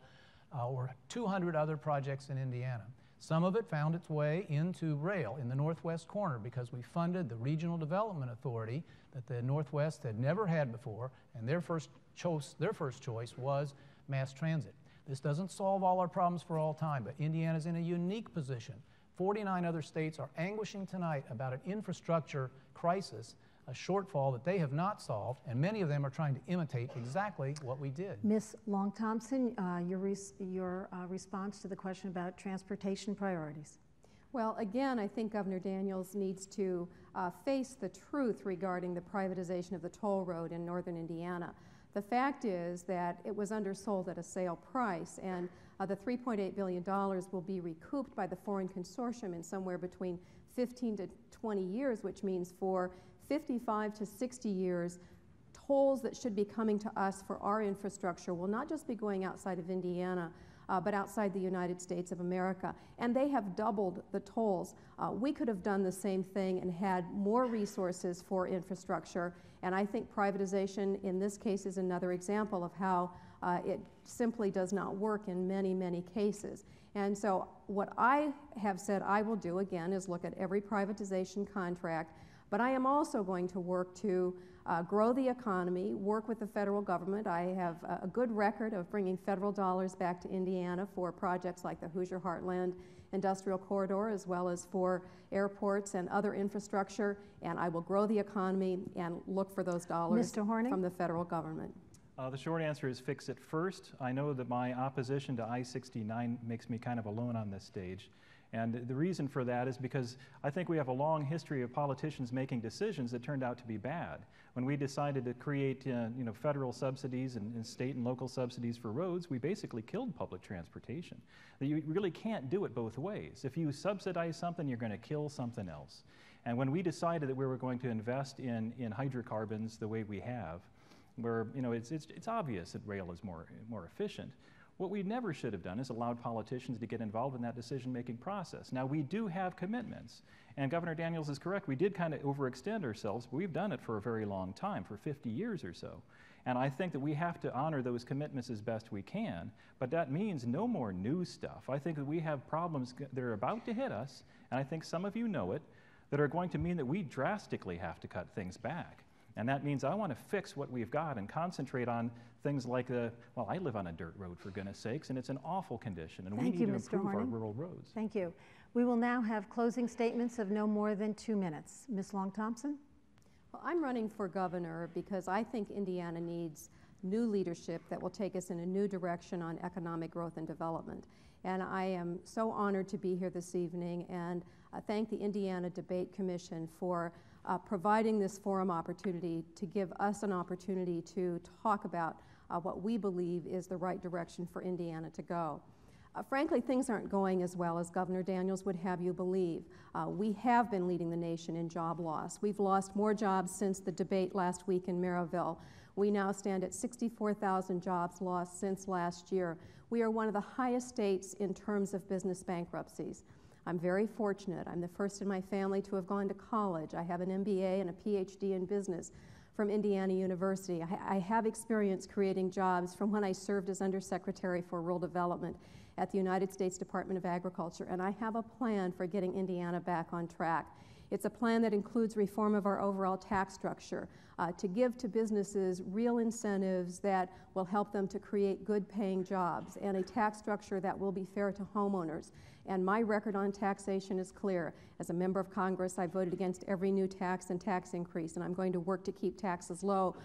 [SPEAKER 6] or 200 other projects in Indiana. Some of it found its way into rail in the northwest corner because we funded the Regional Development Authority that the Northwest had never had before, and their first choice was mass transit. This doesn't solve all our problems for all time, but Indiana's in a unique position. 49 other states are anguishing tonight about an infrastructure crisis, a shortfall that they have not solved, and many of them are trying to imitate exactly what we did.
[SPEAKER 2] Ms. Long Thompson, your response to the question about transportation priorities.
[SPEAKER 4] Well, again, I think Governor Daniels needs to face the truth regarding the privatization of the toll road in northern Indiana. The fact is that it was undersold at a sale price, and the $3.8 billion will be recouped by the foreign consortium in somewhere between 15 to 20 years, which means for 55 to 60 years, tolls that should be coming to us for our infrastructure will not just be going outside of Indiana, but outside the United States of America. And they have doubled the tolls. We could have done the same thing and had more resources for infrastructure. And I think privatization in this case is another example of how it simply does not work in many, many cases. And so what I have said I will do, again, is look at every privatization contract, but I am also going to work to grow the economy, work with the federal government. I have a good record of bringing federal dollars back to Indiana for projects like the Hoosier Heartland Industrial Corridor, as well as for airports and other infrastructure, and I will grow the economy and look for those dollars from the federal government.
[SPEAKER 5] The short answer is fix it first. I know that my opposition to I-69 makes me kind of alone on this stage. And the reason for that is because I think we have a long history of politicians making decisions that turned out to be bad. When we decided to create federal subsidies and state and local subsidies for roads, we basically killed public transportation. You really can't do it both ways. If you subsidize something, you're going to kill something else. And when we decided that we were going to invest in hydrocarbons the way we have, where, you know, it's obvious that rail is more efficient. What we never should have done is allowed politicians to get involved in that decision-making process. Now, we do have commitments, and Governor Daniels is correct. We did kind of overextend ourselves, but we've done it for a very long time, for 50 years or so. And I think that we have to honor those commitments as best we can, but that means no more new stuff. I think that we have problems that are about to hit us, and I think some of you know it, that are going to mean that we drastically have to cut things back. And that means I want to fix what we've got and concentrate on things like well, I live on a dirt road, for goodness sakes, and it's an awful condition, and we need to improve our rural roads.
[SPEAKER 2] Thank you. We will now have closing statements of no more than 2 minutes. Ms. Long-Thompson?
[SPEAKER 4] Well, I'm running for governor because I think Indiana needs new leadership that will take us in a new direction on economic growth and development. And I am so honored to be here this evening, and thank the Indiana Debate Commission for providing this forum opportunity to give us an opportunity to talk about what we believe is the right direction for Indiana to go. Frankly, things aren't going as well as Governor Daniels would have you believe. We have been leading the nation in job loss. We've lost more jobs since the debate last week in Maryville. We now stand at 64,000 jobs lost since last year. We are one of the highest states in terms of business bankruptcies. I'm very fortunate. I'm the first in my family to have gone to college. I have an MBA and a PhD in business from Indiana University. I have experience creating jobs from when I served as Undersecretary for Rural Development at the United States Department of Agriculture, and I have a plan for getting Indiana back on track. It's a plan that includes reform of our overall tax structure, to give to businesses real incentives that will help them to create good paying jobs, and a tax structure that will be fair to homeowners. And my record on taxation is clear. As a member of Congress, I voted against every new tax and tax increase, and I'm going to work to keep taxes low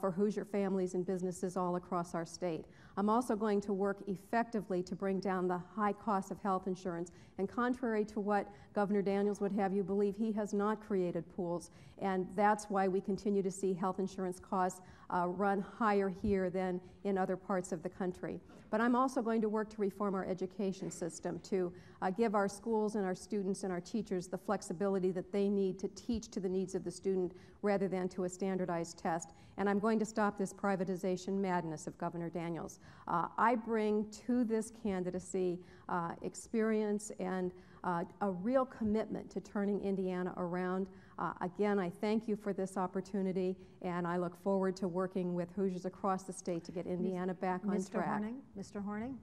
[SPEAKER 4] for Hoosier families and businesses all across our state. I'm also going to work effectively to bring down the high cost of health insurance, and contrary to what Governor Daniels would have you believe, he has not created pools, and that's why we continue to see health insurance costs run higher here than in other parts of the country. But I'm also going to work to reform our education system, to give our schools and our students and our teachers the flexibility that they need to teach to the needs of the student rather than to a standardized test. And I'm going to stop this privatization madness of Governor Daniels. I bring to this candidacy experience and a real commitment to turning Indiana around. Again, I thank you for this opportunity, and I look forward to working with Hoosiers across the state to get Indiana back on track.
[SPEAKER 2] Mr. Horning?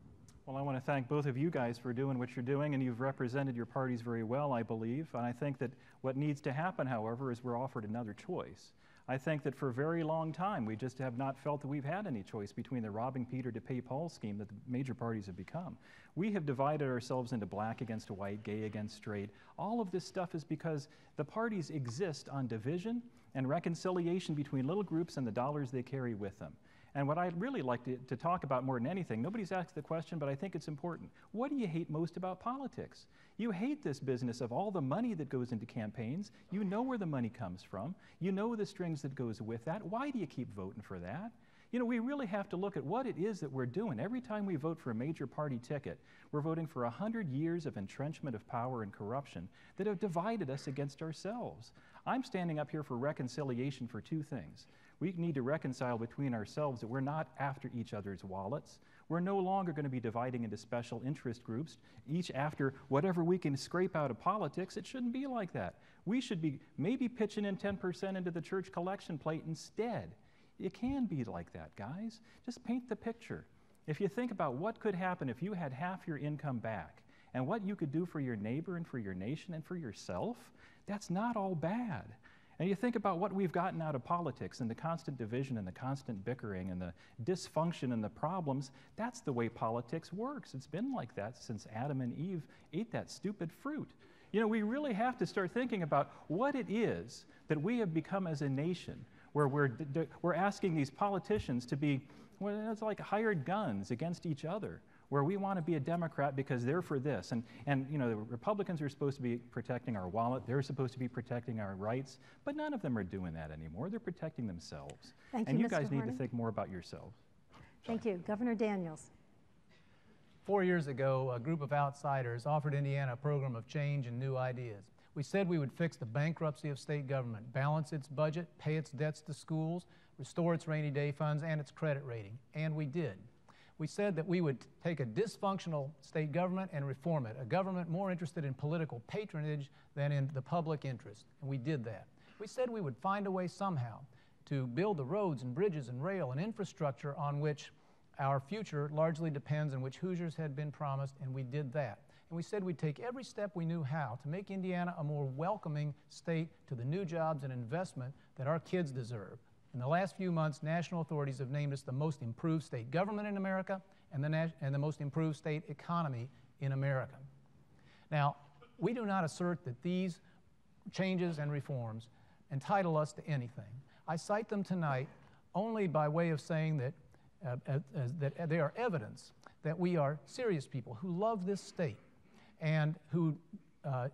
[SPEAKER 5] Well, I want to thank both of you guys for doing what you're doing, and you've represented your parties very well, I believe. And I think that what needs to happen, however, is we're offered another choice. I think that for a very long time, we just have not felt that we've had any choice between the robbing Peter to pay Paul scheme that the major parties have become. We have divided ourselves into black against white, gay against straight. All of this stuff is because the parties exist on division and reconciliation between little groups and the dollars they carry with them. And what I'd really like to talk about more than anything, nobody's asked the question, but I think it's important. What do you hate most about politics? You hate this business of all the money that goes into campaigns. You know where the money comes from. You know the strings that goes with that. Why do you keep voting for that? You know, we really have to look at what it is that we're doing. Every time we vote for a major party ticket, we're voting for 100 years of entrenchment of power and corruption that have divided us against ourselves. I'm standing up here for reconciliation for two things. We need to reconcile between ourselves that we're not after each other's wallets. We're no longer going to be dividing into special interest groups, each after whatever we can scrape out of politics. It shouldn't be like that. We should be maybe pitching in 10% into the church collection plate instead. It can be like that, guys. Just paint the picture. If you think about what could happen if you had half your income back and what you could do for your neighbor and for your nation and for yourself, that's not all bad. And you think about what we've gotten out of politics and the constant division and the constant bickering and the dysfunction and the problems, that's the way politics works. It's been like that since Adam and Eve ate that stupid fruit. You know, we really have to start thinking about what it is that we have become as a nation, where we're asking these politicians to be, well, it's like hired guns against each other, where we want to be a Democrat because they're for this. And you know, the Republicans are supposed to be protecting our wallet. They're supposed to be protecting our rights. But none of them are doing that anymore. They're protecting themselves.
[SPEAKER 2] Thank you,
[SPEAKER 5] and you
[SPEAKER 2] Mr.
[SPEAKER 5] guys need
[SPEAKER 2] Horning.
[SPEAKER 5] to think more about yourselves.
[SPEAKER 2] Thank you. Governor Daniels.
[SPEAKER 6] 4 years ago, a group of outsiders offered Indiana a program of change and new ideas. We said we would fix the bankruptcy of state government, balance its budget, pay its debts to schools, restore its rainy day funds and its credit rating, and we did. We said that we would take a dysfunctional state government and reform it, a government more interested in political patronage than in the public interest, and we did that. We said we would find a way somehow to build the roads and bridges and rail and infrastructure on which our future largely depends and which Hoosiers had been promised, and we did that. And we said we'd take every step we knew how to make Indiana a more welcoming state to the new jobs and investment that our kids deserve. In the last few months, national authorities have named us the most improved state government in America and the most improved state economy in America. Now, we do not assert that these changes and reforms entitle us to anything. I cite them tonight only by way of saying that, that they are evidence that we are serious people who love this state and who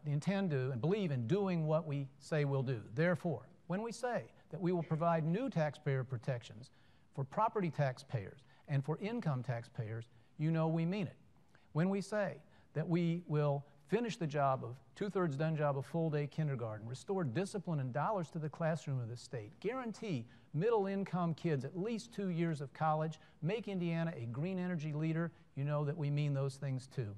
[SPEAKER 6] intend to and believe in doing what we say we'll do. Therefore, when we say that we will provide new taxpayer protections for property taxpayers and for income taxpayers, you know we mean it. When we say that we will finish the job of, two-thirds done job of full-day kindergarten, restore discipline and dollars to the classroom of the state, guarantee middle-income kids at least 2 years of college, make Indiana a green energy leader, you know that we mean those things too.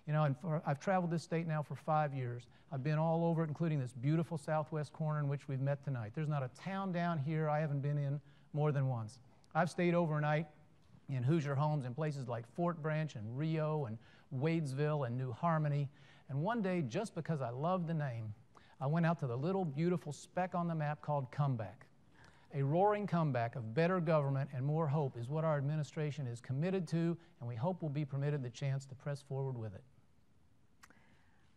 [SPEAKER 6] You know, and I've traveled this state now for 5 years. I've been all over it, including this beautiful southwest corner in which we've met tonight. There's not a town down here I haven't been in more than once. I've stayed overnight in Hoosier homes in places like Fort Branch and Rio and Wadesville and New Harmony. And one day, just because I loved the name, I went out to the little beautiful speck on the map called Comeback. A roaring comeback of better government and more hope is what our administration is committed to, and we hope we'll be permitted the chance to press forward with it.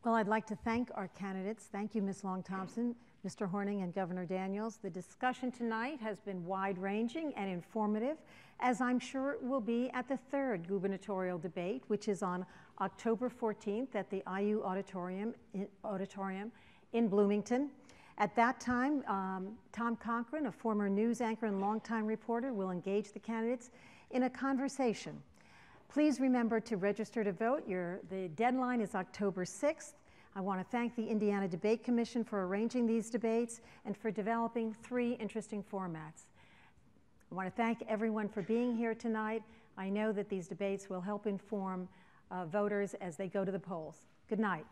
[SPEAKER 2] Well, I'd like to thank our candidates. Thank you, Ms. Long-Thompson, Mr. Horning, and Governor Daniels. The discussion tonight has been wide-ranging and informative, as I'm sure it will be at the third gubernatorial debate, which is on October 14th at the IU Auditorium in Bloomington. At that time, Tom Cochran, a former news anchor and longtime reporter, will engage the candidates in a conversation. Please remember to register to vote. The deadline is October 6th. I want to thank the Indiana Debate Commission for arranging these debates and for developing 3 interesting formats. I want to thank everyone for being here tonight. I know that these debates will help inform voters as they go to the polls. Good night.